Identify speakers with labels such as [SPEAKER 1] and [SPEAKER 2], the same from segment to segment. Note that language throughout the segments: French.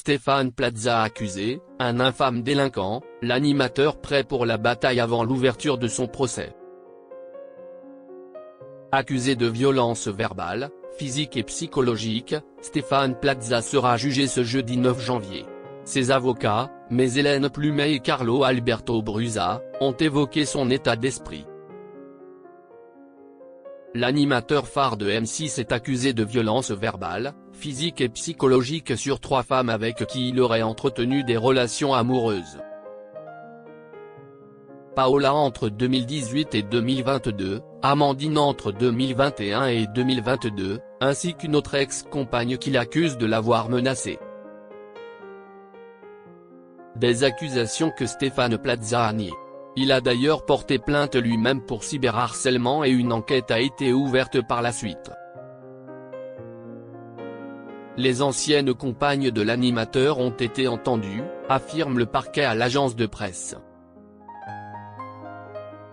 [SPEAKER 1] Stéphane Plaza accusé, un infâme délinquant, l'animateur prêt pour la bataille avant l'ouverture de son procès. Accusé de violences verbales, physiques et psychologiques, Stéphane Plaza sera jugé ce jeudi 9 janvier. Ses avocats, Hélène Plumet et Carlo Alberto Brusa, ont évoqué son état d'esprit. L'animateur phare de M6 est accusé de violences verbales, physiques et psychologiques sur 3 femmes avec qui il aurait entretenu des relations amoureuses. Paola entre 2018 et 2022, Amandine entre 2021 et 2022, ainsi qu'une autre ex-compagne qu'il accuse de l'avoir menacée. Des accusations que Stéphane Plaza a niées. Il a d'ailleurs porté plainte lui-même pour cyberharcèlement et une enquête a été ouverte par la suite. Les anciennes compagnes de l'animateur ont été entendues, affirme le parquet à l'agence de presse.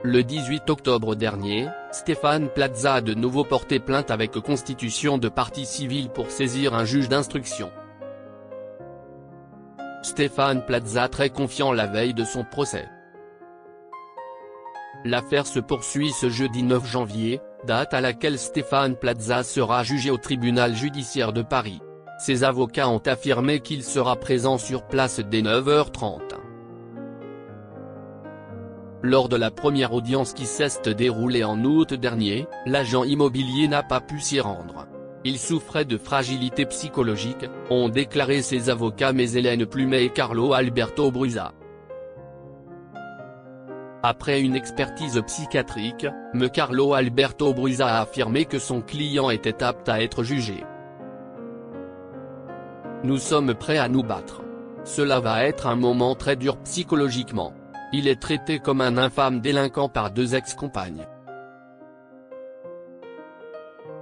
[SPEAKER 1] Le 18 octobre dernier, Stéphane Plaza a de nouveau porté plainte avec constitution de partie civile pour saisir un juge d'instruction. Stéphane Plaza très confiant la veille de son procès. L'affaire se poursuit ce jeudi 9 janvier, date à laquelle Stéphane Plaza sera jugé au tribunal judiciaire de Paris. Ses avocats ont affirmé qu'il sera présent sur place dès 9h30. Lors de la première audience qui s'est déroulée en août dernier, l'agent immobilier n'a pas pu s'y rendre. Il souffrait de fragilité psychologique, ont déclaré ses avocats Hélène Plumet et Carlo Alberto Brusa. Après une expertise psychiatrique, Carlo Alberto Brusa a affirmé que son client était apte à être jugé. Nous sommes prêts à nous battre. Cela va être un moment très dur psychologiquement. Il est traité comme un infâme délinquant par 2 ex-compagnes.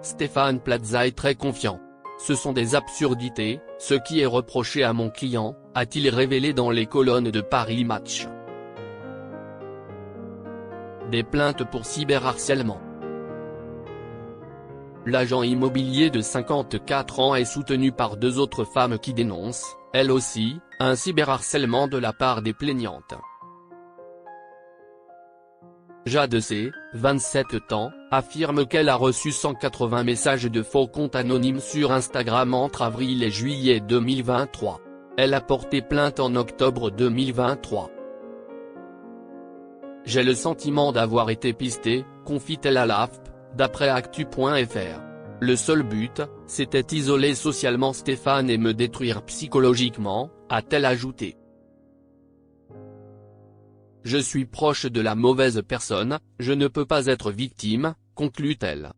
[SPEAKER 1] Stéphane Plaza est très confiant. Ce sont des absurdités, ce qui est reproché à mon client, a-t-il révélé dans les colonnes de Paris Match. Des plaintes pour cyberharcèlement. L'agent immobilier de 54 ans est soutenu par 2 autres femmes qui dénoncent, elles aussi, un cyberharcèlement de la part des plaignantes. Jade C., 27 ans, affirme qu'elle a reçu 180 messages de faux comptes anonymes sur Instagram entre avril et juillet 2023. Elle a porté plainte en octobre 2023. J'ai le sentiment d'avoir été pistée, confie-t-elle à l'AFP, d'après actu.fr. Le seul but, c'était isoler socialement Stéphane et me détruire psychologiquement, a-t-elle ajouté. Je suis proche de la mauvaise personne, je ne peux pas être victime, conclut-elle.